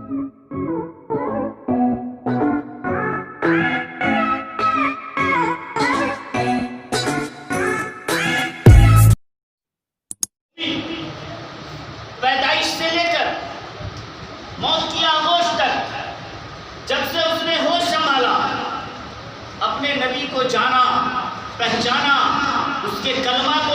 پیدائش سے لے کر موت کی آغوش تک، جب سے اس نے ہوش سنبھالا، اپنے نبی کو جانا، پہچانا، اس کے کلمات